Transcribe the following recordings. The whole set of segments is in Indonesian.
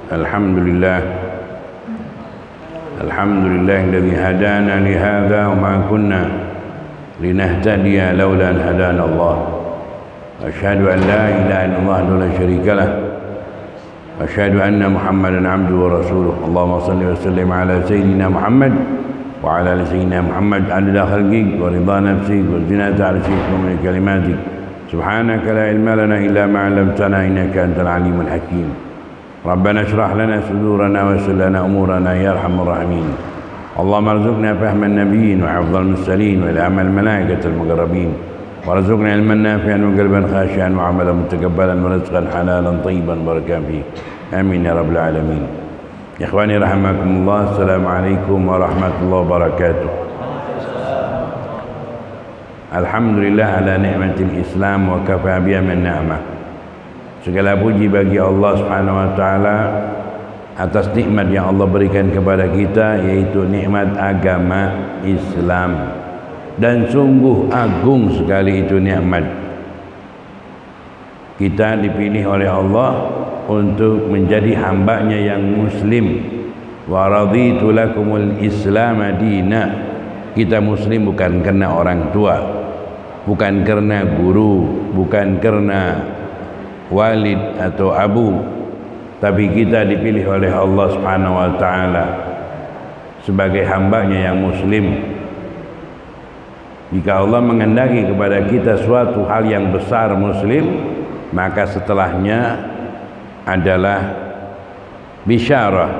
Alhamdulillah alladzi hadana li hadza wa ma kunna linahtadiya laula an hadana Allah. Asyhadu an la ilaha illallah wa la syarika lah. Asyhadu anna Muhammadan abduhu wa rasuluh. Allahumma shalli wa sallim ala sayyidina Muhammad wa ala ali sayyidina Muhammad adada khalqik wa ridha nafsik wa zinata arsyik wa min kalimatik. Subhanaka la ilma lana illa ma 'allamtana innaka antal alimul hakim. Rabbana shrah lana sudurana wa yassir lana umurana ya arhamar rahimin. Allahumma arzuqna fahman nabiyyin wa hifdzal mursalin wa ilhamal malaikatil muqarrabin warzuqna ilman nafi'an wa qalban khashi'an wa 'amalan mutakabbalan wa rizqan halalan thayyiban barakan fi. Amin ya rabbal alamin. Ikhwani rahimakumullah, assalamualaikum warahmatullahi wabarakatuh. Alhamdulillah ala ni'matil Islam wa kafa biha min ni'mah. Segala puji bagi Allah Subhanahu wa taala atas nikmat yang Allah berikan kepada kita, yaitu nikmat agama Islam. Dan sungguh agung sekali itu nikmat. Kita dipilih oleh Allah untuk menjadi hambanya yang muslim. Wa raditu lakumul Islam dina. Kita muslim bukan karena orang tua, bukan karena guru, bukan karena walid atau abu, tapi kita dipilih oleh Allah Subhanahu wa taala sebagai hambanya yang muslim. Jika Allah menghendaki kepada kita suatu hal yang besar muslim, maka setelahnya adalah bisyarah,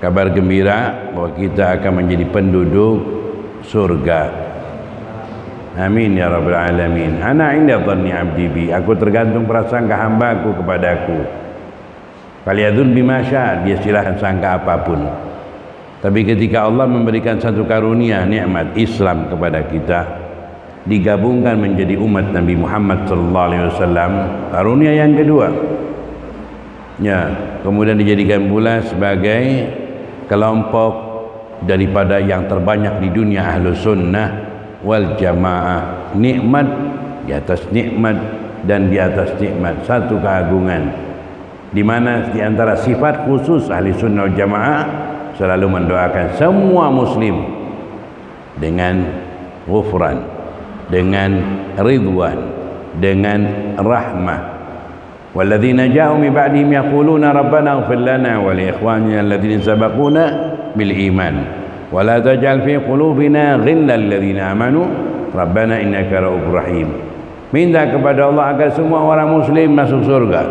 kabar gembira bahwa kita akan menjadi penduduk surga. Amin ya rabbal alamin. Ana inda dhanni 'abdi bi. Aku tergantung prasangka hambaku kepadaku. Faliyadzun bima syaa, dia silahkan sangka apapun. Tapi ketika Allah memberikan satu karunia nikmat Islam kepada kita, digabungkan menjadi umat Nabi Muhammad sallallahu alaihi wasallam, karunia yang kedua. Ya, kemudian dijadikan pula sebagai kelompok daripada yang terbanyak di dunia Ahlus Sunnah wal Jamaah. Nikmat di atas nikmat dan di atas nikmat, satu keagungan, di mana di antara sifat khusus Ahli Sunnah wal Jamaah selalu mendoakan semua muslim dengan ghufran, dengan ridwan, dengan rahmah. Walladzina ja'u min ba'dihim yaquluna rabbana ighfir lana wa li ikhwanina alladzina sabaquna bil iman wa la taj'al fi qulubina ghillan lilladzina amanu rabbana innaka ra'ufur rahim. Minta kepada Allah agar semua orang muslim masuk surga,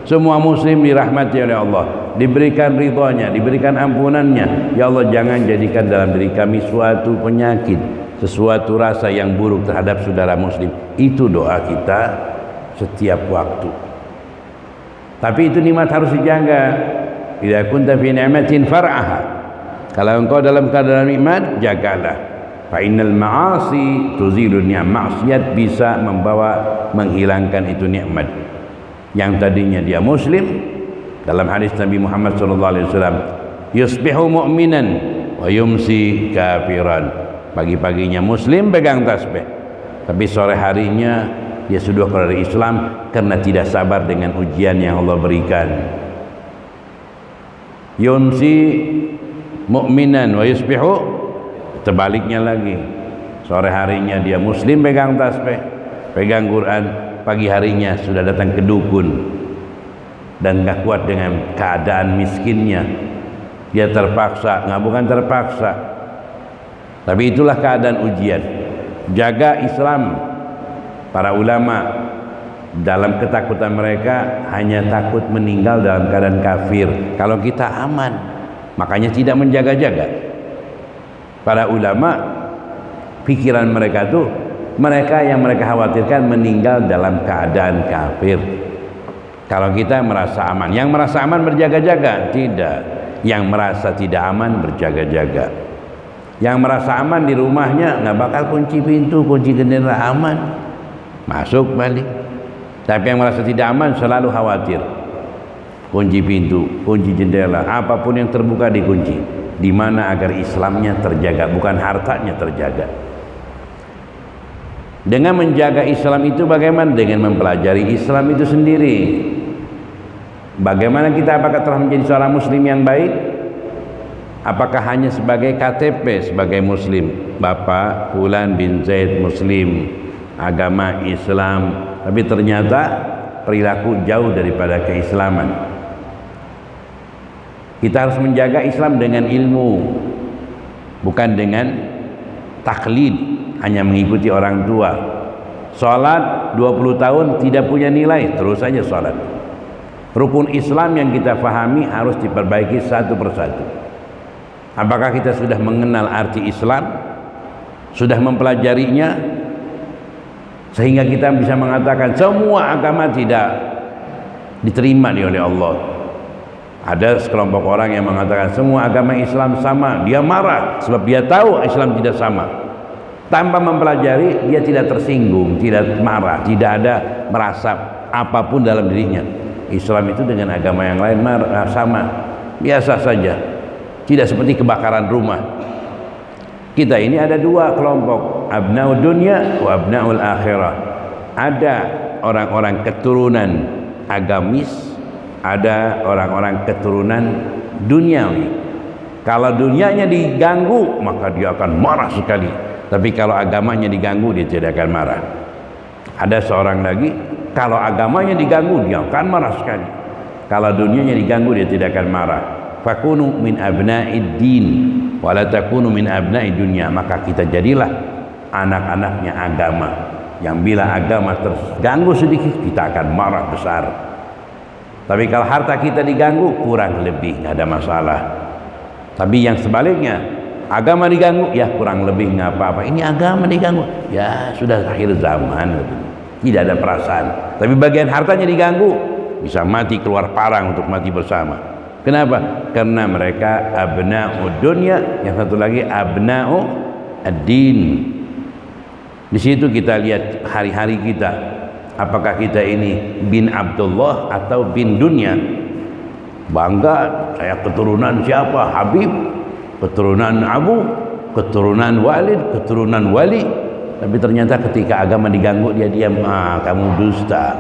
semua muslim dirahmati oleh Allah, diberikan ridhonya, diberikan ampunannya. Ya Allah, jangan jadikan dalam diri kami suatu penyakit, sesuatu rasa yang buruk terhadap saudara muslim. Itu doa kita setiap waktu. Tapi itu nikmat harus dijaga. Idza kunta fi ni'matin far'aha. Kalau engkau dalam keadaan nikmat, jagalah. Fa innal ma'asi tuzilu ni'am. Maksiat bisa menghilangkan itu nikmat. Yang tadinya dia muslim, dalam hadis Nabi Muhammad sallallahu alaihi wasallam, yusbihu mu'minan wa yumsi kafiran. Pagi-paginya muslim pegang tasbih, tapi sore harinya dia sudah keluar dari Islam karena tidak sabar dengan ujian yang Allah berikan. Yumsi mu'minan wa yusbihu, terbaliknya lagi, sore harinya dia muslim pegang tasbih, pegang Quran, pagi harinya sudah datang ke dukun dan gak kuat dengan keadaan miskinnya, dia terpaksa, bukan terpaksa, tapi itulah keadaan ujian. Jaga Islam. Para ulama dalam ketakutan mereka hanya takut meninggal dalam keadaan kafir. Kalau kita aman, makanya tidak menjaga-jaga. Para ulama, pikiran mereka tuh, mereka yang mereka khawatirkan meninggal dalam keadaan kafir. Kalau kita merasa aman, yang merasa aman berjaga-jaga, tidak. Yang merasa tidak aman berjaga-jaga. Yang merasa aman di rumahnya nggak bakal kunci pintu, kunci jendela, aman, masuk balik. Tapi yang merasa tidak aman selalu khawatir, kunci pintu, kunci jendela, apapun yang terbuka dikunci. Di mana agar Islamnya terjaga, bukan hartanya terjaga. Dengan menjaga Islam itu bagaimana? Dengan mempelajari Islam itu sendiri. Bagaimana kita, apakah telah menjadi seorang muslim yang baik? Apakah hanya sebagai KTP sebagai muslim, Bapak Fulan bin Zaid muslim, agama Islam, tapi ternyata perilaku jauh daripada keislaman. Kita harus menjaga Islam dengan ilmu, bukan dengan taklid, hanya mengikuti orang tua. Salat 20 tahun tidak punya nilai, terus saja salat. Rukun Islam yang kita fahami harus diperbaiki satu persatu. Apakah kita sudah mengenal arti Islam, sudah mempelajarinya, sehingga kita bisa mengatakan semua agama tidak diterima oleh Allah. Ada sekelompok orang yang mengatakan semua agama Islam sama, dia marah sebab dia tahu Islam tidak sama. Tanpa mempelajari, dia tidak tersinggung, tidak marah, tidak ada merasa apapun dalam dirinya. Islam itu dengan agama yang lain sama, biasa saja, tidak seperti kebakaran rumah. Kita ini ada dua kelompok, abnaud dunya wa abnaul akhirah. Ada orang-orang keturunan agamis, ada orang-orang keturunan duniawi. Kalau dunianya diganggu, maka dia akan marah sekali. Tapi kalau agamanya diganggu, dia tidak akan marah. Ada seorang lagi, kalau agamanya diganggu, dia akan marah sekali. Kalau dunianya diganggu, dia tidak akan marah. Fakunu min abna'id din wa la takunu min abna'id dunya. Maka kita jadilah anak-anaknya agama, yang bila agama terganggu sedikit, kita akan marah besar. Tapi kalau harta kita diganggu, kurang lebih nggak ada masalah. Tapi yang sebaliknya, agama diganggu, ya kurang lebih nggak apa-apa. Ini agama diganggu, ya sudah akhir zaman, tidak ada perasaan. Tapi bagian hartanya diganggu, bisa mati, keluar parang untuk mati bersama. Kenapa? Karena mereka abna'ud dunya, yang satu lagi abna'u ad-din. Di situ kita lihat hari-hari kita, apakah kita ini bin Abdullah atau bin dunia. Bangga, saya keturunan siapa? Habib, keturunan Abu, keturunan Walid, keturunan Wali. Tapi ternyata ketika agama diganggu, dia diam. Kamu dusta,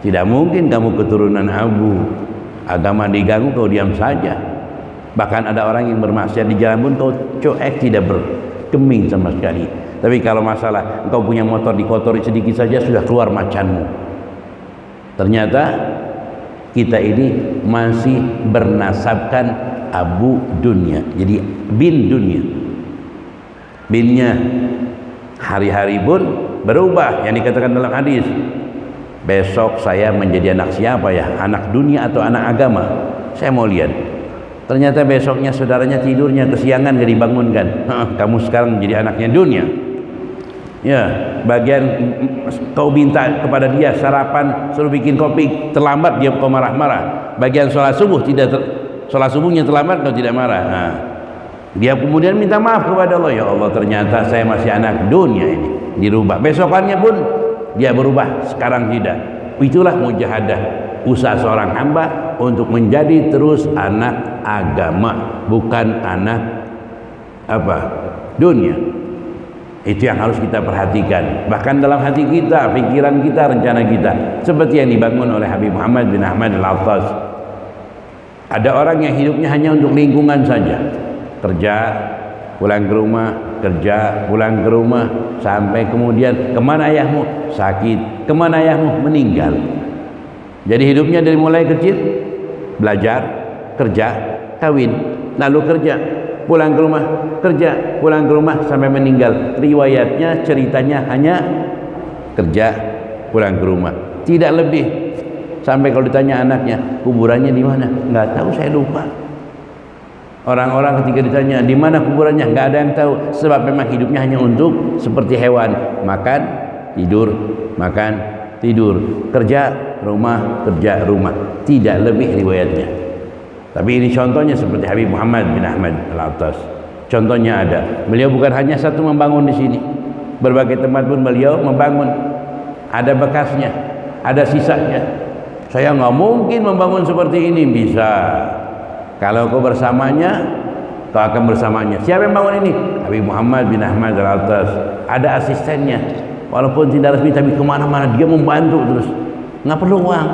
tidak mungkin kamu keturunan Abu. Agama diganggu, kau diam saja. Bahkan ada orang yang bermaksiat di jalan pun kau cuek, tidak bergeming sama sekali. Tapi kalau masalah engkau punya motor dikotori sedikit saja sudah keluar macanmu. Ternyata kita ini masih bernasabkan Abu dunia, jadi bin dunia. Binnya hari-hari pun berubah, yang dikatakan dalam hadis, besok saya menjadi anak siapa ya, anak dunia atau anak agama, saya mau lihat. Ternyata besoknya saudaranya tidurnya kesiangan, gak dibangunkan. Kamu sekarang menjadi anaknya dunia. Ya, bagian kau minta kepada dia sarapan, suruh bikin kopi, terlambat dia kau marah-marah. Bagian sholat subuh sholat subuhnya terlambat, kau tidak marah. Nah, dia kemudian minta maaf kepada Allah, ya Allah ternyata saya masih anak dunia ini, dirubah. Besokannya pun dia berubah, sekarang tidak. Itulah mujahadah, usaha seorang hamba untuk menjadi terus anak agama, bukan anak dunia. Itu yang harus kita perhatikan, bahkan dalam hati kita, pikiran kita, rencana kita, seperti yang dibangun oleh Habib Muhammad bin Ahmad Al-Attas. Ada orang yang hidupnya hanya untuk lingkungan saja, kerja, pulang ke rumah, kerja, pulang ke rumah, sampai kemudian kemana ayahmu? Sakit. Kemana ayahmu? Meninggal. Jadi hidupnya dari mulai kecil, belajar, kerja, kawin, lalu kerja, pulang ke rumah, kerja, pulang ke rumah, sampai meninggal. Riwayatnya, ceritanya hanya kerja, pulang ke rumah, tidak lebih. Sampai kalau ditanya anaknya, kuburannya di mana? Nggak tahu, saya lupa. Orang-orang ketika ditanya di mana kuburannya, nggak ada yang tahu, sebab memang hidupnya hanya untuk seperti hewan, makan, tidur, makan, tidur, kerja, rumah, kerja, rumah, tidak lebih riwayatnya. Tapi ini contohnya seperti Habib Muhammad bin Ahmad Al-Attas. Contohnya ada. Beliau bukan hanya satu membangun di sini. Berbagai tempat pun beliau membangun. Ada bekasnya, ada sisanya. Saya nggak mungkin membangun seperti ini. Bisa. Kalau kau bersamanya, kau akan bersamanya. Siapa yang bangun ini? Habib Muhammad bin Ahmad Al-Attas. Ada asistennya. Walaupun tidak resmi, tapi kemana-mana dia membantu terus. Nggak perlu uang.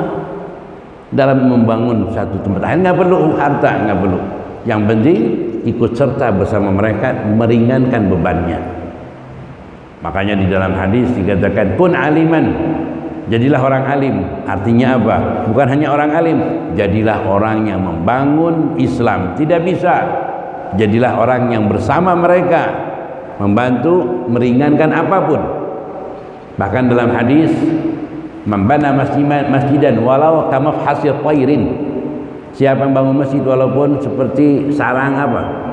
dalam membangun satu tempat. Nggak perlu harta, nggak perlu. Yang penting ikut serta bersama mereka meringankan bebannya. Makanya di dalam hadis dikatakan kun aliman, jadilah orang alim. Artinya apa? Bukan hanya orang alim, jadilah orang yang membangun Islam. Tidak bisa, jadilah orang yang bersama mereka membantu meringankan apapun. Bahkan dalam hadis membana masjidan walau kamafhasil tairin, siapa yang bangun masjid walaupun seperti sarang apa?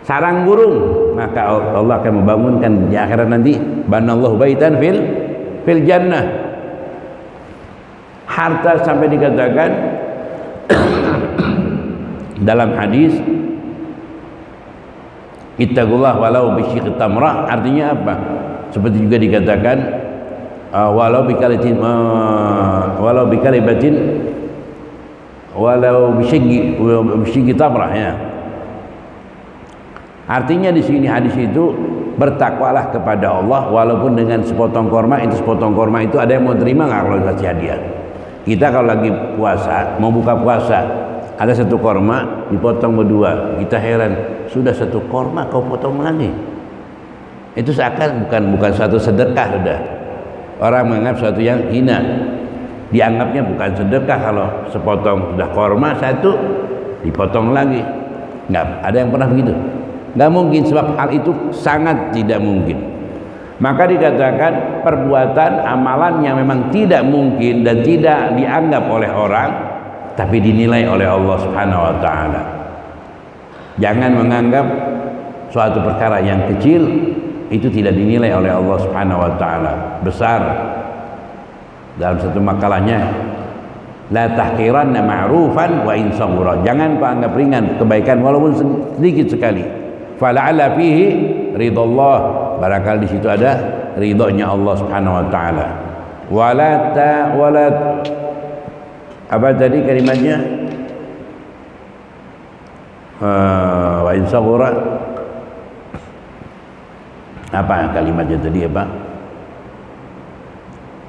Sarang burung, maka Allah akan membangunkan di akhirat nanti banallahu baitan fil jannah. Harta sampai dikatakan dalam hadis ittaqullah walau bisyiqqi tamrah, artinya apa? Seperti juga dikatakan walau bisyiqqi tamrah, ya. Artinya di sini hadis itu bertakwalah kepada Allah walaupun dengan sepotong korma. Itu sepotong korma itu ada yang mau terima nggak kalau dikasih hadiah? Kita kalau lagi puasa, mau buka puasa, ada satu korma dipotong berdua, kita heran, sudah satu korma kau potong lagi. Itu seakan bukan suatu sedekah sudah. Orang menganggap suatu yang hina. Dianggapnya bukan sedekah kalau sepotong sudah korma satu dipotong lagi. Nggak ada yang pernah begitu. Nggak mungkin, sebab hal itu sangat tidak mungkin. Maka dikatakan perbuatan amalan yang memang tidak mungkin dan tidak dianggap oleh orang, tapi dinilai oleh Allah Subhanahu wa taala. Jangan menganggap suatu perkara yang kecil itu tidak dinilai oleh Allah Subhanahu wa taala besar. Dalam satu makalahnya, la tahqiranna ma'rufan wa in saghura, jangan kau anggap ringan kebaikan walaupun sedikit sekali. Fala'alla fihi ridallah, barangkali di situ ada ridhonya Allah Subhanahu wa taala. Wala apa tadi kalimatnya? Wa in saghura, apa kalimatnya tadi apa?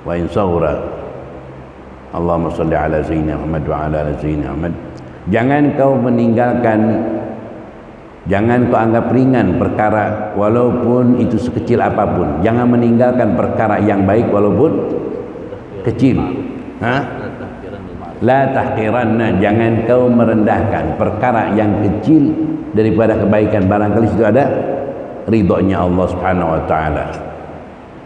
Wa in saghura, Allahumma shalli ala sayyidina Muhammad wa ala ali sayyidina Muhammad. Jangan kau meninggalkan, jangan kau anggap ringan perkara walaupun itu sekecil apapun. Jangan meninggalkan perkara yang baik walaupun kecil. La tahqiranna, jangan kau merendahkan perkara yang kecil daripada kebaikan, barangkali situ ada ridhonya Allah Subhanahu wa taala.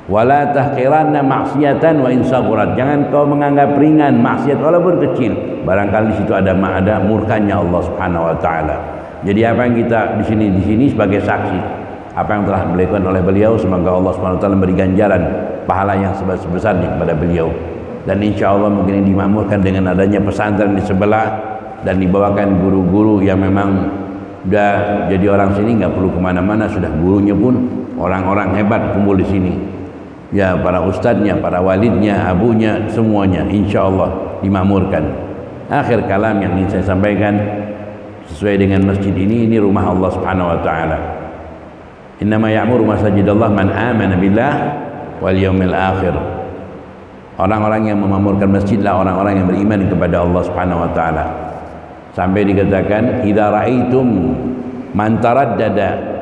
Wala tahqiranna ma'siyatan wa in saghurat, jangan kau menganggap ringan maksiat walaupun kecil, barangkali situ ada murkanya Allah Subhanahu wa taala. Jadi apa yang kita di sini sebagai saksi apa yang telah dilakukan oleh beliau, semoga Allah Subhanahu wa taala beri ganjaran pahala yang sebesar-besarnya kepada beliau. Dan insya Allah mungkin ini dimakmurkan dengan adanya pesantren di sebelah dan dibawakan guru-guru yang memang sudah jadi orang sini, nggak perlu kemana-mana, sudah gurunya pun orang-orang hebat kumpul di sini. Ya, para ustadznya, para walidnya, abunya, semuanya insya Allah dimakmurkan. Akhir kalam yang ingin saya sampaikan sesuai dengan masjid ini rumah Allah Subhanahu wa taala. Innama ya'muru masajidallah man amana billah wal yaumil akhir. Orang-orang yang memakmurkan masjidlah orang-orang yang beriman kepada Allah Subhanahu wa taala. Sampai dikatakan idza ra'aitum man taraddada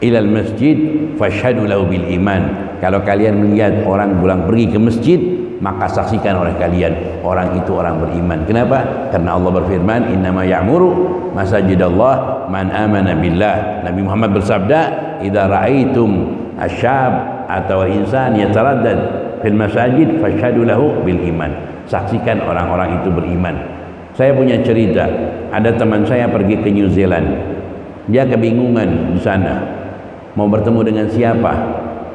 ilal masjid fashhadu lahu bil iman. Kalau kalian melihat orang pulang pergi ke masjid, maka saksikan oleh kalian orang itu orang beriman. Kenapa? Karena Allah berfirman innama ya'muru masajidallah man amana billah. Nabi Muhammad bersabda idza ra'aitum asyab atau insan yataraddad fil masajid fashhadu lahu bil iman. Saksikan orang-orang itu beriman. Saya punya cerita, ada teman saya pergi ke New Zealand. Dia kebingungan di sana mau bertemu dengan siapa.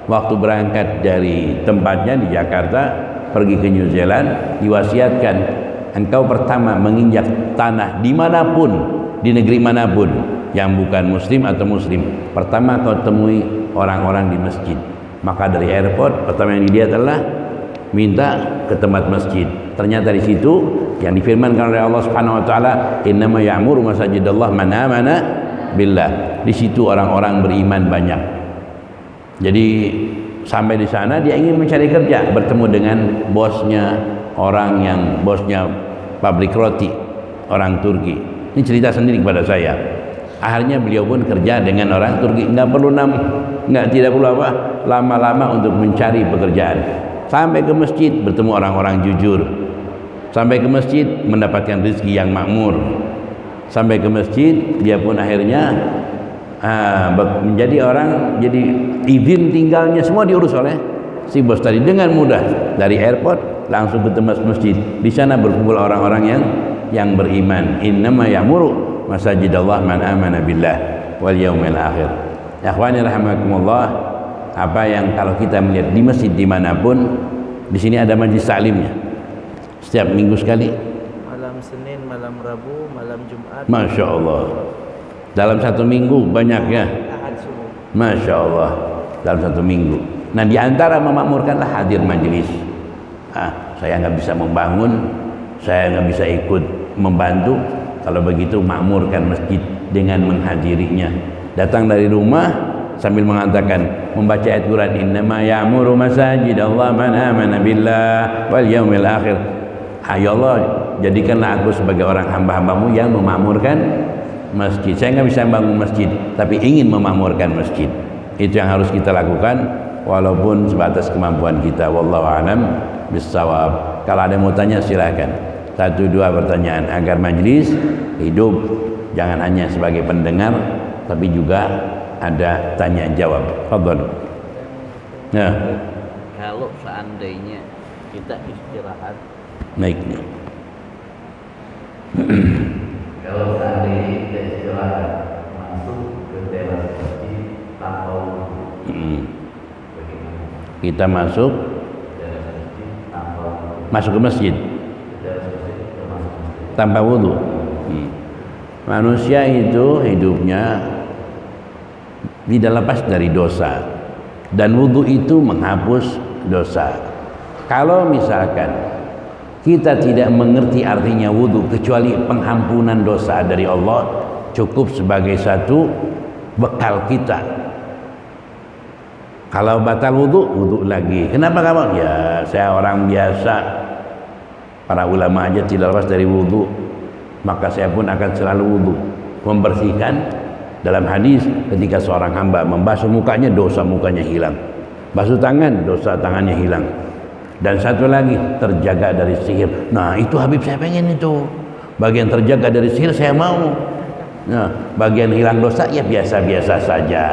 Waktu berangkat dari tempatnya di Jakarta pergi ke New Zealand, diwasiatkan engkau pertama menginjak tanah dimanapun, di negeri manapun yang bukan muslim atau muslim, pertama kau temui orang-orang di masjid. Maka dari airport pertama yang dilihat adalah minta ke tempat masjid. Ternyata di situ yang difirmankan oleh Allah Subhanahu wa taala innama ya'muru masajidallah man amana billah. Di situ orang-orang beriman banyak. Jadi sampai di sana dia ingin mencari kerja, bertemu dengan bosnya, orang yang bosnya pabrik roti orang Turki. Ini cerita sendiri kepada saya. Akhirnya beliau pun kerja dengan orang Turki, tidak perlu lama-lama untuk mencari pekerjaan. Sampai ke masjid bertemu orang-orang jujur, sampai ke masjid mendapatkan rezeki yang makmur, sampai ke masjid dia pun akhirnya menjadi orang, jadi izin tinggalnya semua diurus oleh si bos tadi dengan mudah. Dari airport langsung ke tempat masjid, di sana berkumpul orang-orang yang beriman. Innama ya'muru masajidallah man amana billah wal yaumil akhir. Ya akhwani rahimakumullah, apa yang kalau kita melihat di masjid dimanapun, di sini ada majlis taklimnya setiap minggu sekali, malam Senin, malam Rabu, malam Jumat. Masya Allah, dalam satu minggu banyak ya. Ahad subuh. Masya Allah, dalam satu minggu. Nah, di antara memakmurkanlah hadir majelis. Saya nggak bisa membangun, saya nggak bisa ikut membantu. Kalau begitu makmurkan masjid dengan menghadirinya. Datang dari rumah sambil mengatakan, membaca ayat Quran, innama ya'muru masajidallah man amana billah wal yaumil akhir. Ya Allah, jadikanlah aku sebagai orang hamba-hambamu yang memakmurkan masjid. Saya nggak bisa bangun masjid, tapi ingin memakmurkan masjid. Itu yang harus kita lakukan, walaupun sebatas kemampuan kita. Wallahu a'lam bissawab. Kalau ada yang mau tanya silahkan. 1-2 pertanyaan agar majelis hidup, jangan hanya sebagai pendengar tapi juga ada tanya jawab. Fadhal. Ya. Kalau seandainya kita istirahat Naiknya. kalau seandainya kita istirahat masuk ke teras masjid tanpa wudu, bagaimana? Kita masuk Teras masjid tanpa wudu. masuk ke masjid tanpa wudu. Manusia itu hidupnya tidak lepas dari dosa, dan wudu itu menghapus dosa. Kalau misalkan kita tidak mengerti artinya wudu kecuali pengampunan dosa dari Allah, cukup sebagai satu bekal kita. Kalau batal wudu, wudu lagi. Kenapa kamu? Ya, saya orang biasa. Para ulama aja tidak lepas dari wudu, maka saya pun akan selalu wudu, membersihkan. Dalam hadis, ketika seorang hamba membasuh mukanya, dosa mukanya hilang. Basuh tangan, dosa tangannya hilang. Dan satu lagi, terjaga dari sihir. Nah, itu Habib saya pengen itu. Bagian terjaga dari sihir saya mau. Nah, bagian hilang dosa ya biasa-biasa saja.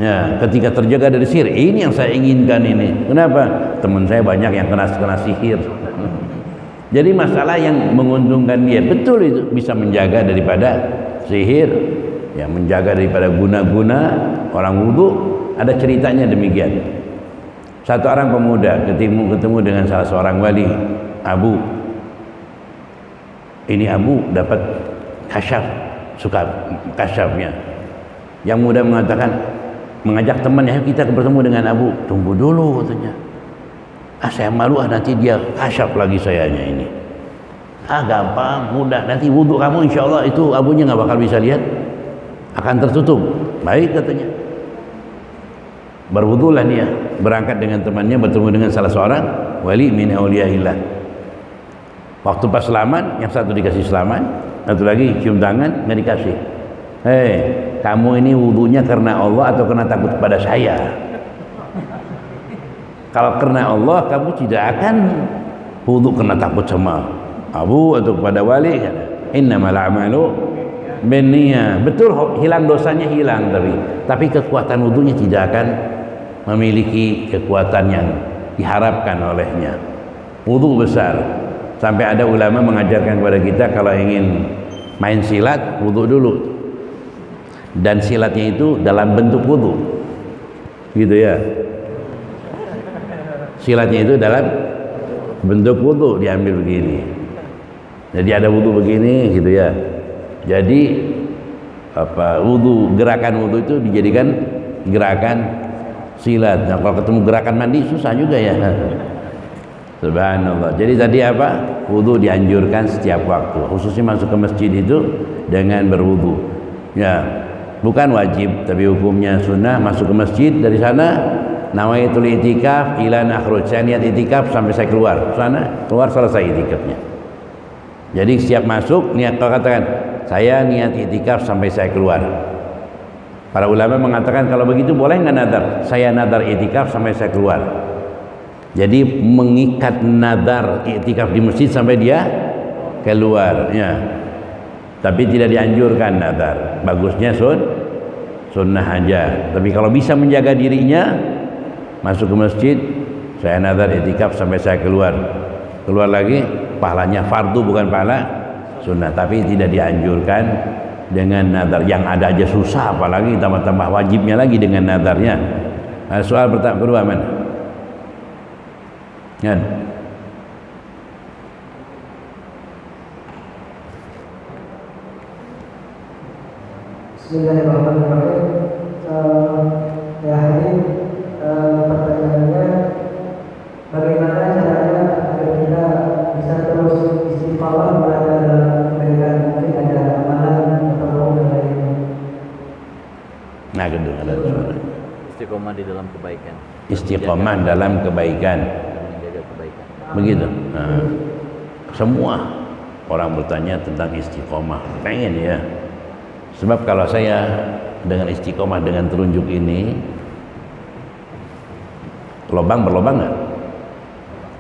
Ya, ketika terjaga dari sihir, ini yang saya inginkan ini. Kenapa? Teman saya banyak yang kena sihir. Jadi masalah yang menguntungkan dia, betul itu bisa menjaga daripada sihir, ya, menjaga daripada guna-guna orang wudu. Ada ceritanya demikian. Satu orang pemuda ketemu dengan salah seorang wali, Abu. Ini Abu dapat kasyaf, suka kasyafnya. Yang muda mengatakan, mengajak temannya, kita bertemu dengan Abu. Tunggu dulu katanya. Saya malu nanti dia kasyaf lagi sayanya ini. Gampang, mudah. Nanti wudhu kamu insya Allah itu abunya nggak bakal bisa lihat, akan tertutup. Baik katanya. Berwudhulah dia, berangkat dengan temannya, bertemu dengan salah seorang wali min auliyaillah. Waktu pas selamat, yang satu dikasih selamat, satu lagi cium tangan, nggak dikasih. Kamu ini wudhunya karena Allah atau karena takut kepada saya? Kalau karena Allah, kamu tidak akan wudhu karena takut sama Abu atau kepada wali. Innamal a'malu binniyah. Betul, hilang dosanya hilang, tapi kekuatan wudhunya tidak akan memiliki kekuatan yang diharapkan olehnya. Wudhu besar. Sampai ada ulama mengajarkan kepada kita kalau ingin main silat, wudhu dulu. Dan silatnya itu dalam bentuk wudhu. Gitu ya. Silatnya itu dalam bentuk wudu, diambil begini. Jadi ada wudu begini gitu ya. Jadi wudu, gerakan wudu itu dijadikan gerakan silat. Nah, kalau ketemu gerakan mandi susah juga ya. Subhanallah. Jadi tadi wudu dianjurkan setiap waktu, khususnya masuk ke masjid itu dengan berwudu. Ya, bukan wajib, tapi hukumnya sunnah. Masuk ke masjid, dari sana nawaitul itikaf ila nakhruj. Saya niat itikaf sampai saya keluar. Sana keluar selesai itikafnya. Jadi setiap masuk niat, kalau katakan saya niat itikaf sampai saya keluar. Para ulama mengatakan kalau begitu boleh nggak nadar? Saya nadar itikaf sampai saya keluar. Jadi mengikat nadar itikaf di masjid sampai dia keluar, ya. Tapi tidak dianjurkan nadar. Bagusnya sunnah aja. Tapi kalau bisa menjaga dirinya, masuk ke masjid, saya nadar itikaf sampai saya keluar. Keluar lagi, pahalanya fardu bukan pahala sunnah. Tapi tidak dianjurkan dengan nadar. Yang ada aja susah, apalagi tambah-tambah wajibnya lagi dengan nadarnya. Nah, soal pertama kedua mana? Kan? Bismillahirrahmanirrahim. Ya Habib, pertanyaannya bagaimana caranya agar kita bisa terus istiqomah berada dalam kebaikan? Mungkin ada amalan atau lainnya. Nah, kedua ada suara. Istiqomah di dalam kebaikan. Istiqomah dalam kebaikan. Menjaga kebaikan. Begitu. Nah, semua orang bertanya tentang istiqomah, pengen ya. Sebab kalau saya dengan istiqomah dengan telunjuk ini, lobang berlobang nggak?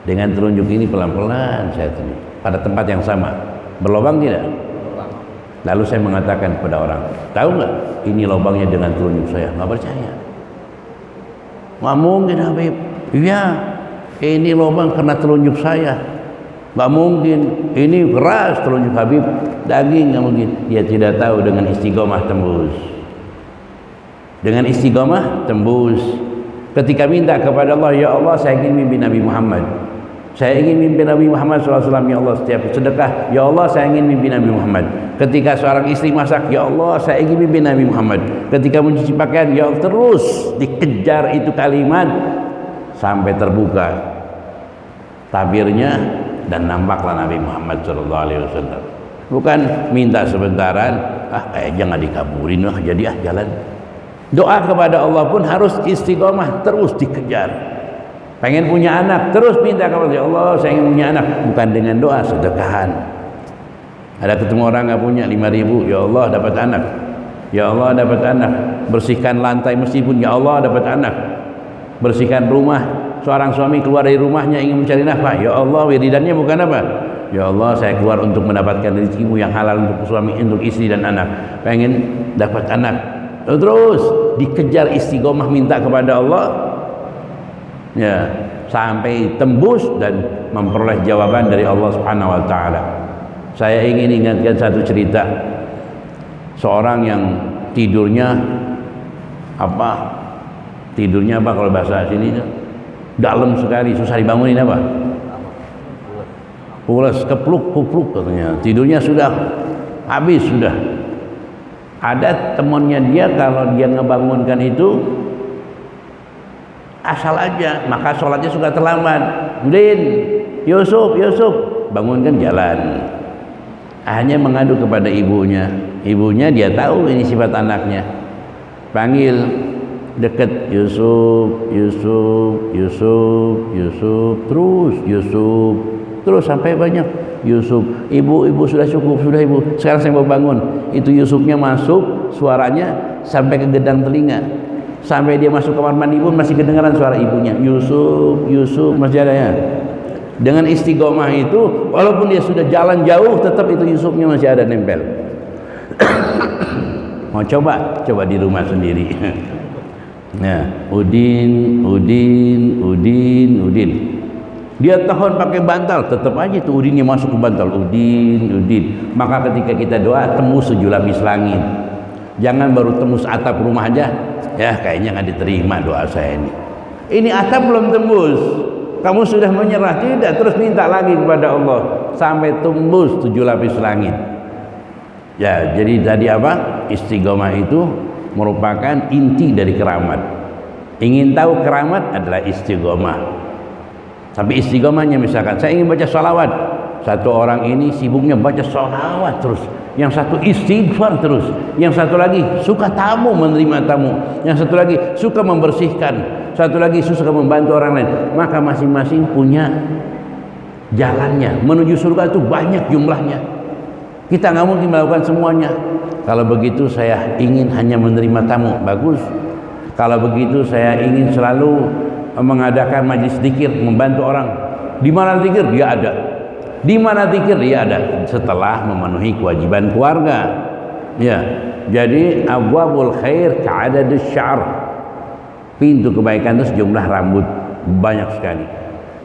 Dengan telunjuk ini pelan-pelan saya tunjuk pada tempat yang sama, berlobang tidak? Lalu saya mengatakan kepada orang, tahu nggak? Ini lobangnya dengan telunjuk saya. Nggak percaya. Nggak mungkin Habib. Iya, ini lobang karena telunjuk saya. Nggak mungkin, ini keras telunjuk Habib, daging nggak mungkin. Dia tidak tahu dengan istiqomah tembus. Dengan istiqomah tembus. Ketika minta kepada Allah, ya Allah saya ingin mimpi Nabi Muhammad. Saya ingin mimpi Nabi Muhammad SAW, ya Allah. Setiap sedekah, ya Allah saya ingin mimpi Nabi Muhammad. Ketika seorang istri masak, ya Allah saya ingin mimpi Nabi Muhammad. Ketika mencuci pakaian, ya Allah, terus dikejar itu kalimat sampai terbuka tabirnya dan nampaklah Nabi Muhammad SAW. Bukan minta sebentaran, kayaknya nggak dikabulin, jadi jalan. Doa kepada Allah pun harus istiqomah, terus dikejar. Pengen punya anak, terus minta kepada Allah, saya ingin punya anak. Bukan dengan doa, sedekahan. Ada ketemu orang nggak punya 5.000, ya Allah dapat anak. Ya Allah dapat anak. Bersihkan lantai meskipun, ya Allah dapat anak. Bersihkan rumah. Seorang suami keluar dari rumahnya ingin mencari nafkah, ya Allah wiridannya bukan apa? Ya Allah saya keluar untuk mendapatkan rezekimu yang halal untuk suami, untuk istri dan anak. Pengen dapat anak, terus dikejar istiqomah minta kepada Allah, ya, sampai tembus dan memperoleh jawaban dari Allah Subhanahu wa taala. Saya ingin ingatkan satu cerita. Seorang yang tidurnya apa kalau bahasa sini dalam sekali, susah dibangunin apa? Pulas, kepluk katanya. Tidurnya sudah habis sudah. Ada temannya dia kalau dia ngebangunkan itu asal aja, maka sholatnya suka terlambat. Udin, Yusuf, bangunkan jalan. Hanya mengadu kepada ibunya. Ibunya dia tahu ini sifat anaknya. Panggil dekat, Yusuf, terus sampai banyak Yusuf. Ibu sudah cukup, sudah ibu. Sekarang saya mau bangun. Itu Yusufnya masuk, suaranya sampai ke gedang telinga. Sampai dia masuk kamar mandi pun masih kedengaran suara ibunya. Yusuf masih ada ya. Dengan istiqomah itu, walaupun dia sudah jalan jauh, tetap itu Yusufnya masih ada nempel. Mau coba di rumah sendiri. Nah, Udin. Dia tahan pakai bantal, tetap aja tuh Udinnya masuk ke bantal. Udin. Maka ketika kita doa, tembus 7 lapis langit. Jangan baru tembus atap rumah aja. Ya, kayaknya nggak diterima doa saya ini. Ini atap belum tembus. Kamu sudah menyerah, tidak, terus minta lagi kepada Allah sampai tembus 7 lapis langit. Ya, jadi tadi apa? Istiqomah itu merupakan inti dari keramat. Ingin tahu keramat adalah istiqomah. Tapi istiqomahnya misalkan saya ingin baca salawat, satu orang ini sibuknya baca salawat terus, yang satu istighfar terus, yang satu lagi suka tamu, menerima tamu, yang satu lagi suka membersihkan, satu lagi suka membantu orang lain. Maka masing-masing punya jalannya menuju surga itu banyak jumlahnya. Kita nggak mungkin melakukan semuanya. Kalau begitu saya ingin hanya menerima tamu, bagus. Kalau begitu saya ingin selalu mengadakan majlis zikir, membantu orang. Di mana zikir? Dia ada. Di mana zikir? Dia ada. Setelah memenuhi kewajiban keluarga. Ya. Jadi abwabul khair ka'adadus sya'r. Pintu kebaikan itu sejumlah rambut, banyak sekali.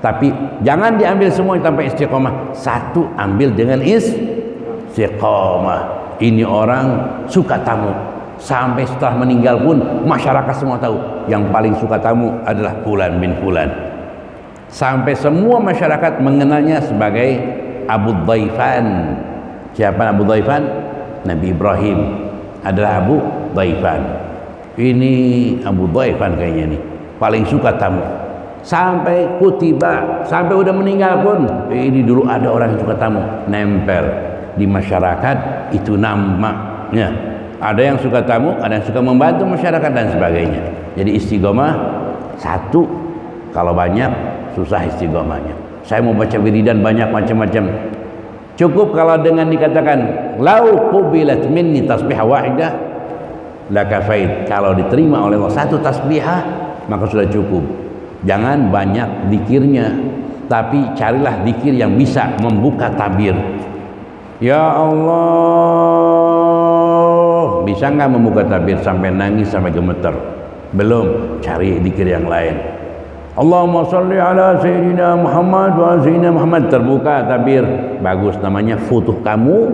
Tapi jangan diambil semua tanpa istiqomah. Satu ambil dengan istiqomah. Ini orang suka tamu. Sampai setelah meninggal pun masyarakat semua tahu yang paling suka tamu adalah Fulan bin Fulan. Sampai semua masyarakat mengenalnya sebagai Abu Dhaifan. Siapa Abu Dhaifan? Nabi Ibrahim adalah Abu Dhaifan. Ini Abu Dhaifan kayaknya nih paling suka tamu. Sampai kutiba, sampai udah meninggal pun ini dulu ada orang yang suka tamu, nempel di masyarakat itu namanya. Ada yang suka tamu, ada yang suka membantu masyarakat dan sebagainya. Jadi istiqomah satu, kalau banyak susah istiqomahnya. Saya mau baca wiridan banyak macam-macam. Cukup kalau dengan dikatakan lau qubilat minni tasbihah wahidah la kafait. Kalau diterima oleh Allah satu tasbihah maka sudah cukup. Jangan banyak zikirnya, tapi carilah zikir yang bisa membuka tabir. Ya Allah, bisa nggak membuka tabir sampai nangis sampai gemeter? Belum, cari zikir yang lain. Allahumma sholli ala sayyidina Muhammad wa sayyidina Muhammad, terbuka tabir, bagus, namanya futuh kamu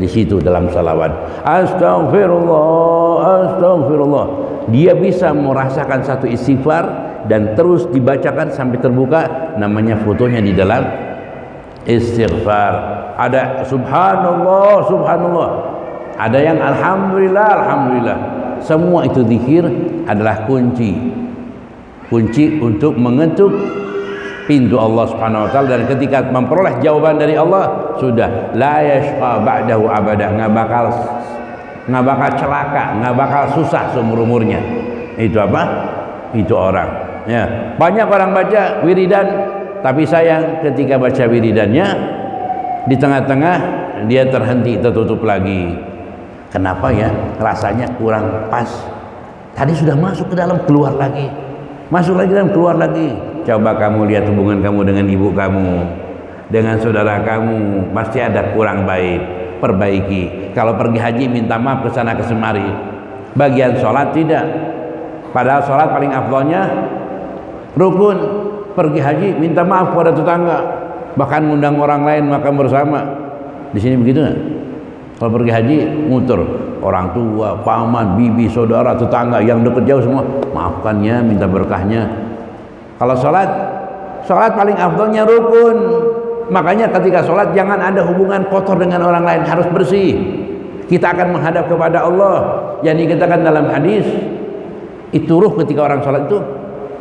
di situ dalam salawat. Astaghfirullah, astaghfirullah. Dia bisa merasakan satu istighfar dan terus dibacakan sampai terbuka, namanya futuhnya di dalam istighfar. Ada subhanallah, subhanallah. Ada yang alhamdulillah, alhamdulillah. Semua itu zikir adalah kunci untuk mengetuk pintu Allah Subhanahu wa taala, dan ketika memperoleh jawaban dari Allah sudah la yashqa ba'dahu abada, nggak bakal celaka, nggak bakal susah seumur umurnya. Itu apa? Itu orang. Ya, banyak orang baca wiridan, tapi sayang ketika baca wiridannya di tengah-tengah dia terhenti, tertutup lagi. Kenapa ya? Rasanya kurang pas. Tadi sudah masuk ke dalam, keluar lagi. Masuk lagi dan keluar lagi. Coba kamu lihat hubungan kamu dengan ibu kamu, dengan saudara kamu, pasti ada kurang baik. Perbaiki. Kalau pergi haji minta maaf ke sana ke semari. Bagian sholat tidak. Padahal sholat paling afdalnya rukun. Pergi haji minta maaf kepada tetangga, bahkan ngundang orang lain makan bersama. Di sini begitu nggak? Kalau pergi haji muter, orang tua, paman, bibi, saudara, tetangga yang dekat jauh semua maafkan ya, minta berkahnya. Kalau sholat paling afdalnya rukun. Makanya ketika sholat jangan ada hubungan kotor dengan orang lain, harus bersih. Kita akan menghadap kepada Allah. Yang dikatakan dalam hadis, itu ruh ketika orang sholat itu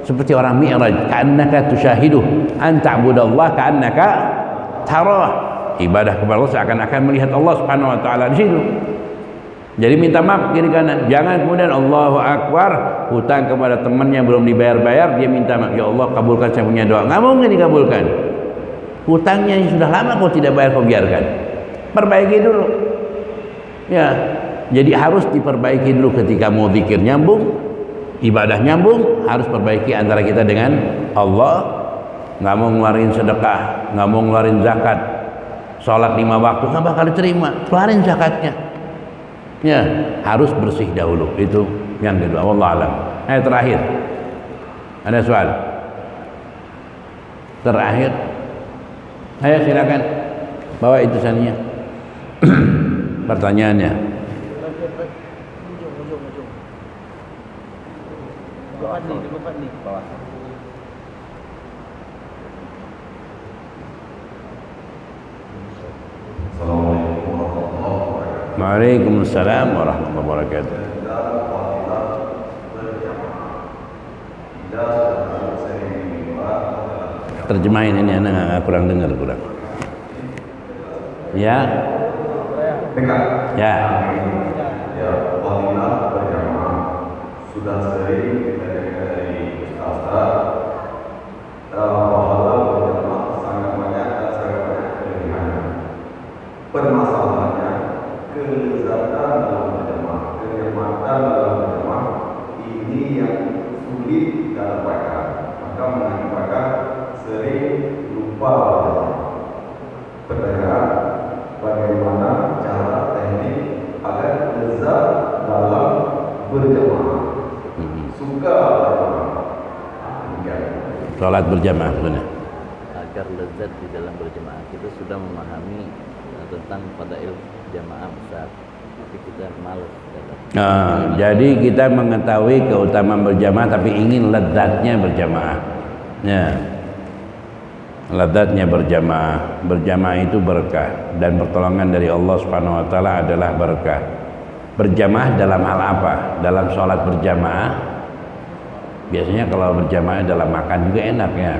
seperti orang mi'raj, ka'annaka tusyahidu an ta'budallah ka'annaka tarah. Ibadah kepada Allah seakan-akan melihat Allah Subhanahu wa taala di situ. Jadi minta maaf kiri kanan, jangan kemudian Allahu Akbar, hutang kepada temannya belum dibayar-bayar, dia minta maaf, ya Allah kabulkan saya punya doa. Nggak mungkin dikabulkan. Hutangnya sudah lama kau tidak bayar, kau biarkan. Perbaiki dulu. Ya, jadi harus diperbaiki dulu ketika mau zikir nyambung, ibadah nyambung, harus perbaiki antara kita dengan Allah. Nggak mau ngeluarin sedekah, nggak mau ngeluarin zakat, sholat 5 waktu nggak bakal diterima, keluarin zakatnya. Ya, harus bersih dahulu. Itu yang kedua. Wallahu a'lam. Terakhir, ada soal terakhir. Ayo silakan bawa itu saninya. Pertanyaannya. Depan nih, bawah. Waalaikumsalam warahmatullahi wabarakatuh. Terjemahin ini anak kurang dengar kurang. Ya. Ya. Ya, fadilah berjamaah sudah sering kita dengar dari ustaz dalam pahala berjamaah sangat banyak dan permasalahannya kelezatan dalam berjamaah, kenikmatan dalam berjamaah ini yang sulit kita dapatkan, maka mengakibatkan sering lupa berjamaah. Pertanyaan, bagaimana cara teknik agar lezat dalam berjamaah? Suka berjamaah. Salat berjamaah sebenarnya. Agar lezat di dalam berjamaah, kita sudah memahami tentang fadail jamaah besar, tapi kita malas. Jadi kita mengetahui keutamaan berjamaah, tapi ingin lezatnya berjamaah. Ya. Lezatnya berjamaah. Berjamaah itu berkah, dan pertolongan dari Allah Subhanahu wa taala adalah berkah. Berjamaah dalam hal apa? Dalam sholat berjamaah. Biasanya kalau berjamaah dalam makan juga enak ya.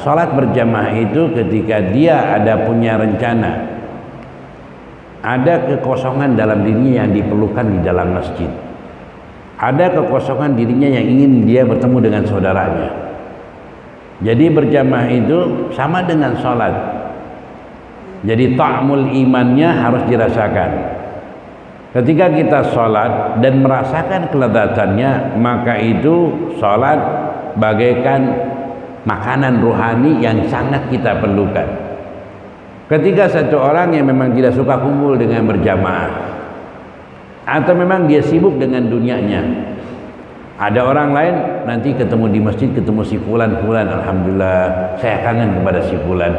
Sholat berjamaah itu ketika dia ada punya rencana, ada kekosongan dalam dirinya yang diperlukan di dalam masjid, ada kekosongan dirinya yang ingin dia bertemu dengan saudaranya. Jadi berjamaah itu sama dengan sholat. Jadi ta'mul imannya harus dirasakan. Ketika kita sholat dan merasakan kelezatannya, maka itu sholat bagaikan makanan rohani yang sangat kita perlukan. Ketika satu orang yang memang tidak suka kumpul dengan berjamaah, atau memang dia sibuk dengan dunianya, ada orang lain nanti ketemu di masjid, ketemu si fulan, alhamdulillah saya kangen kepada si fulan.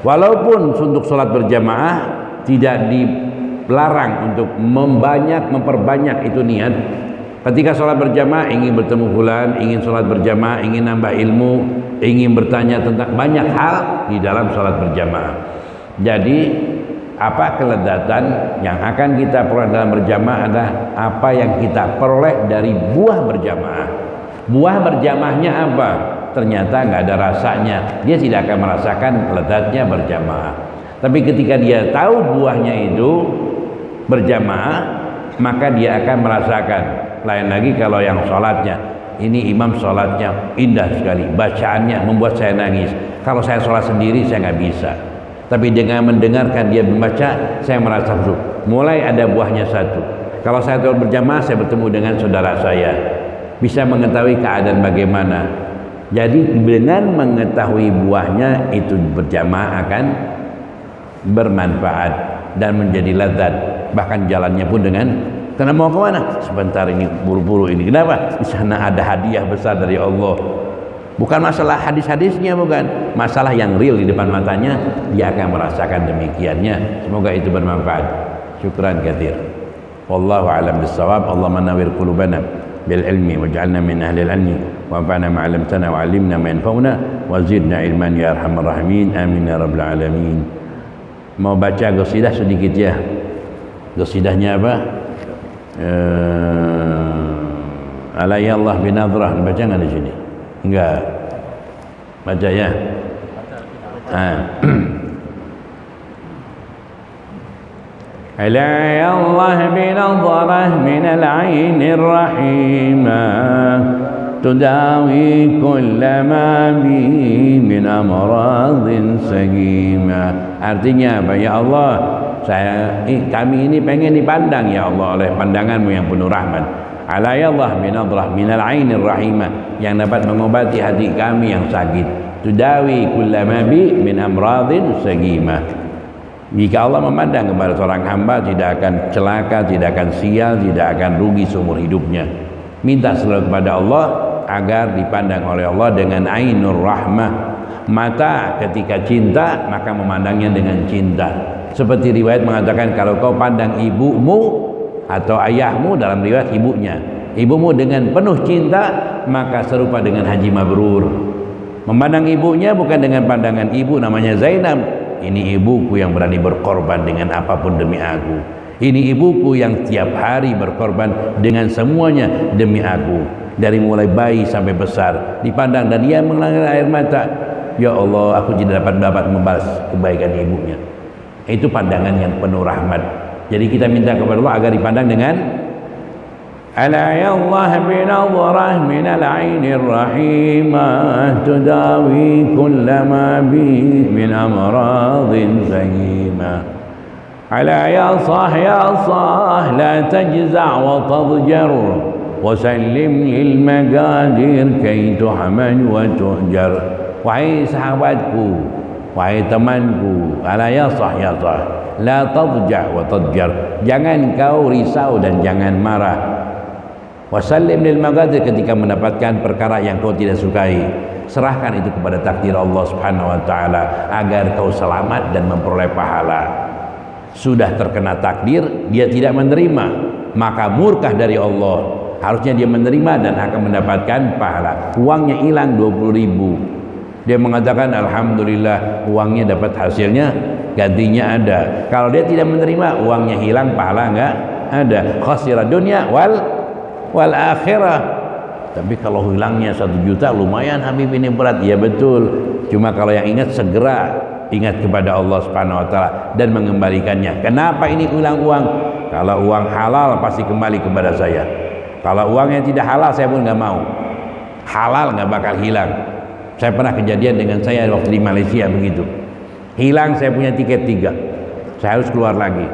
Walaupun untuk sholat berjamaah tidak dilarang untuk memperbanyak itu niat. Ketika sholat berjamaah ingin bertemu fulan, ingin sholat berjamaah, ingin nambah ilmu, ingin bertanya tentang banyak hal di dalam sholat berjamaah. Jadi apa kelezatan yang akan kita peroleh dalam berjamaah adalah apa yang kita peroleh dari buah berjamaah. Buah berjamaahnya apa? Ternyata nggak ada rasanya, dia tidak akan merasakan lezatnya berjamaah. Tapi ketika dia tahu buahnya itu berjamaah, maka dia akan merasakan. Lain lagi kalau yang sholatnya, ini imam sholatnya indah sekali, bacaannya membuat saya nangis. Kalau saya sholat sendiri saya nggak bisa, tapi dengan mendengarkan dia membaca saya merasa syukur. Mulai ada buahnya satu. Kalau saya berjamaah, saya bertemu dengan saudara saya, bisa mengetahui keadaan bagaimana. Jadi dengan mengetahui buahnya itu berjamaah akan bermanfaat dan menjadi lezat. Bahkan jalannya pun dengan, karena mau kemana? Sebentar ini buru-buru ini. Kenapa? Di sana ada hadiah besar dari Allah. Bukan masalah hadis-hadisnya, bukan masalah yang real di depan matanya, dia akan merasakan demikiannya. Semoga itu bermanfaat. Syukran katsir. Wallahu a'lam bissawab. Allahumma nawwir qulubana bil ilmi waj'alna min ahli al-ilmi wanfa'na ma 'allamtana wa 'allimna ma yanfa'una wa zidna ilman ya arhamar rahimin. Amin ya rabbal alamin. Mau baca qasidah sedikit ya. Qasidahnya apa? Alayallah binadrah. Baca nggak di sini? Enggak. Baca ya. Alayallah binadrah min al-'ainir rahimah tudawi kulla ma bi min amradin sagimah. Artinya apa? Ya Allah, kami ini pengen dipandang ya Allah oleh pandanganmu yang penuh rahmat. Alayallah binadrah minal ainir rahimah, yang dapat mengobati hati kami yang sakit. Tudawi kullama bi min amradin sagimah. Jika Allah memandang kepada seorang hamba, tidak akan celaka, tidak akan sial, tidak akan rugi seumur hidupnya. Minta selalu kepada Allah agar dipandang oleh Allah dengan ainur rahmah. Mata ketika cinta maka memandangnya dengan cinta. Seperti riwayat mengatakan, kalau kau pandang ibumu atau ayahmu, dalam riwayat ibunya, ibumu dengan penuh cinta, maka serupa dengan haji mabrur. Memandang ibunya bukan dengan pandangan ibu namanya Zainab, ini ibuku yang berani berkorban dengan apapun demi aku, ini ibuku yang tiap hari berkorban dengan semuanya demi aku, dari mulai bayi sampai besar dipandang, dan ia mengalir air mata. Ya Allah, aku tidak dapat membalas kebaikan ibunya. Itu pandangan yang penuh rahmat. Jadi kita minta kepada Allah agar dipandang dengan ألا يا الله بنظرة من العين الرحيمة تداوي كل ما بي من أمراض سيمة ألا يا صاح لا تجزع وتضجر وسلم للمقادير كي تحمد وتؤجر. Wahai sahabatku, wahai temanku, ala ya sah la tadja wa tadjar, jangan kau risau dan jangan marah. Wasallim lil maqadir, ketika mendapatkan perkara yang kau tidak sukai, serahkan itu kepada takdir Allah Subhanahu wa taala agar kau selamat dan memperoleh pahala. Sudah terkena takdir dia tidak menerima, maka murkah dari Allah. Harusnya dia menerima dan akan mendapatkan pahala. Uangnya hilang 20.000, dia mengatakan alhamdulillah uangnya dapat, hasilnya gantinya ada. Kalau dia tidak menerima, uangnya hilang, pahala enggak ada. Khasira dunya wal akhirah. Tapi kalau hilangnya 1 juta lumayan Habib, ini berat. Ya betul, cuma kalau yang ingat segera ingat kepada Allah Subhanahu wa taala dan mengembalikannya. Kenapa ini hilang uang? Kalau uang halal pasti kembali kepada saya. Kalau uangnya tidak halal saya pun nggak mau. Halal nggak bakal hilang. Saya pernah kejadian dengan saya waktu di Malaysia begitu. Hilang saya punya tiket 3, saya harus keluar lagi.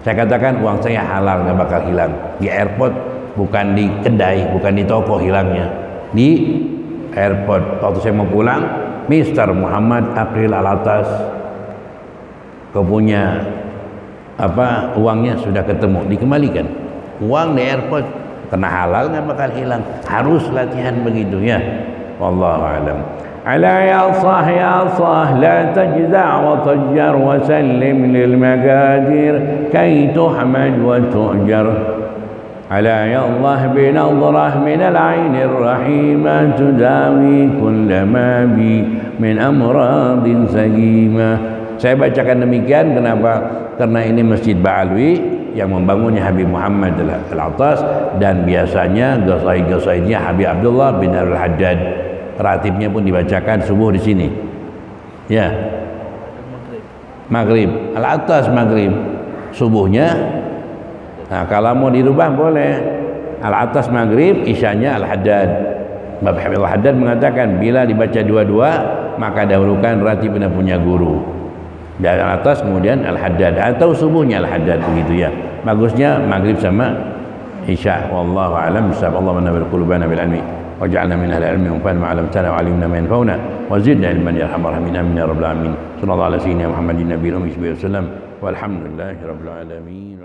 Saya katakan uang saya halal, nggak bakal hilang. Di airport, bukan di kedai, bukan di toko hilangnya, di airport. Waktu saya mau pulang, Mr. Muhammad Aqil Al-Atas, kau punya apa, uangnya sudah ketemu, dikembalikan. Uang di airport karena halal nggak bakal hilang, harus latihan begitu ya. Wallahu a'lam. Ala ya sah la tajza' wa tajjar wa sallim lil maqadir kay tuhmad wa tu'jar. Ala ya Allah bi nadrah min al-'ain ar-rahimah tudawi kull ma bi min amradin sagimah. Saya bacakan demikian kenapa? Karena ini Masjid Ba'alwi yang membangunnya Habib Muhammad Al-Atas, dan biasanya ghazaid-ghazaidnya Habib Abdullah bin Al-Haddad. Ratibnya pun dibacakan subuh di sini. Ya. Maghrib. Al-Atas maghrib. Subuhnya. Nah, kalau mau dirubah boleh. Al-Atas maghrib, isyanya Al-Haddad. Bapak Habib Al-Haddad mengatakan bila dibaca dua-dua maka dahulukan ratib yang punya guru. Dari Al-Atas kemudian Al-Haddad, atau subuhnya Al-Haddad begitu ya. Bagusnya maghrib sama isya. Wallahu a'lam. Bismillah wa qulubana bil ilmi waj'alna min ahli ilmi wa fa'alna ma 'allamtana wa 'allimna ma yanfa'una wa zidna ilman ya arhamar rahimin. Amin ya rabbal alamin. Sallallahu alaihi wa sallam Muhammadin nabiyil ummi sallallahu alaihi wasallam walhamdulillahi rabbil alamin.